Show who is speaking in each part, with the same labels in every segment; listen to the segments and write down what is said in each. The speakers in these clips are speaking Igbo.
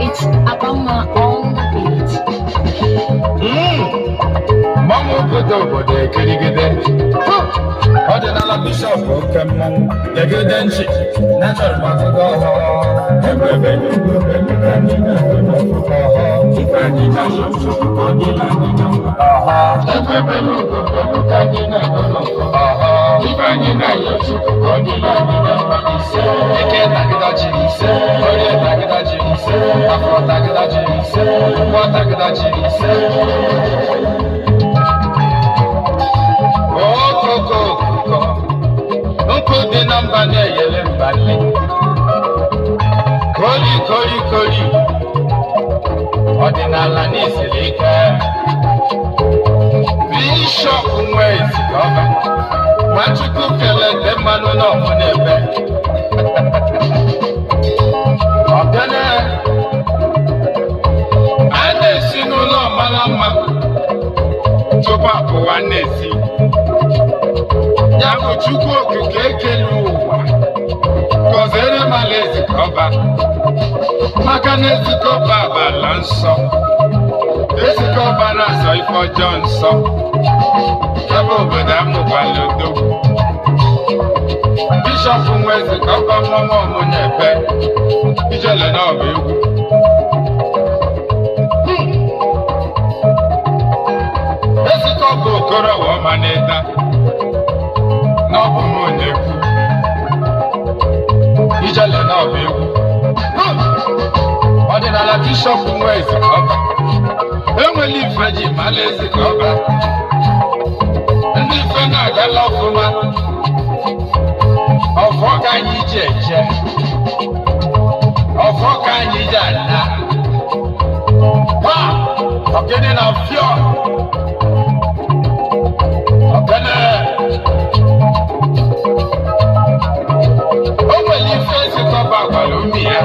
Speaker 1: It's Abama on the beat.
Speaker 2: Mamu kudo bode kirigide. Ordinala bishop okemon. Yegedenchi. Natural makugo. Ebebe nugo bebe kanina kono fukoho. Ikanina yoshu kodila nina. Ebebe nugo bebe kanina kono fukoho. Ikanina yoshu kodila nina. Eke takidachi ise. Ore takidachi ise. Afro takidachi ise. Kwa takidachi ise. Nko dị na mba na-eyele mbali koli ọdịnala n'isiri ike Bishọp Nwezikọba Nwachukwu kelete mmanụ n'ọmụ n'ebe Ogene a na-esi n'ụlọ mara mma tupu apụwa na-esi ya bụ Chukwu okike ekele ụwa gọziere m ala Ezikọba maka na Ezikọba bụ ala nsọ Ezikọba na-asọ ife ọjọọ nsọ ebe obodo amụkwala odogwu Bishọp Nwezikọba mmọnwụ ọmụ na-ebe ijele n'ọba egwu Ezikọba okorowa ọma na-eda n'ọbụ m na-ekwu ijele n'ọba egwu ọdịnala Bishọp Nwezikọba enwela ife ji mala Ezikọba ndị ife na-agala ọfụma ọfọ ka anyị ji eje ọfọ ka anyị ji ala Ogene na fịọ Ogene o nwere ife Ezikọba gwara ụmụ ya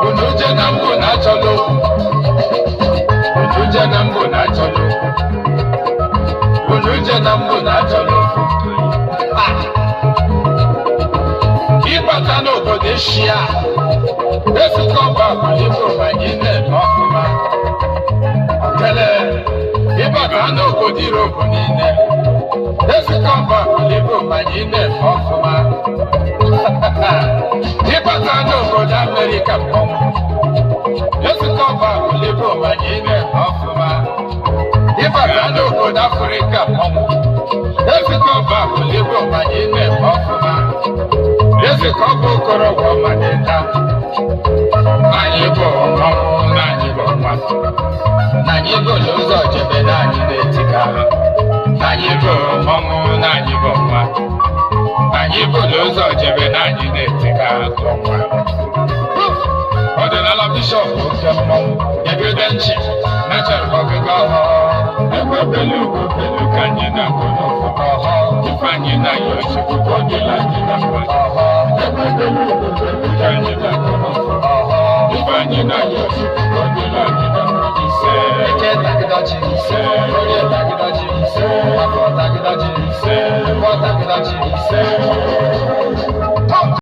Speaker 2: unu je na mbụ na-achọla okwu unu je na mbụ na-achọla okwu unu je na mbụ na-achọla okwu ịbata n'obodo Eshia Ezikọba kwalibo ma anyị na-eme ọfụma Ogene ịbata n'obodo Europe niile Ezikọba kwalibo ma anyị na-eme ọfụma ịbata n'obodo Amerịka mmọnwụ Ezikọba kwalibo ma anyị na-eme ọfụma ịbata n'obodo Afrịka mmọnwụ Ezikọba kwalibo ma anyị na-eme ọfụma Ezikọba okorowa ọma na-eda anyị bụ mmọnwụ na anyị bụ nwa na anyị bụ n'ụzọ jebe na anyị na-etiga anyị bụ mmọnwụ na anyị bụ nwa anyị bụ n'ụzọ jebe na anyị na-etiga nwa ọdịnala Bishọp oke mmọnwụ Yegede nchi nachara ọgụgụ ọhụụ ekwebelu ugobelu ka anyị na-agụ n'ọfụma Ifeanyị na ya Chukwu ọdịla anyị na mma ekwebelu ugobelu ka anyị na-agụ n'ọfụma Ifeanyị na ya Chukwu ọdịla anyị na mma ise eke tagidachi ise onye tagidachi ise afọ tagidachi ise ụgbọ tagidachi ise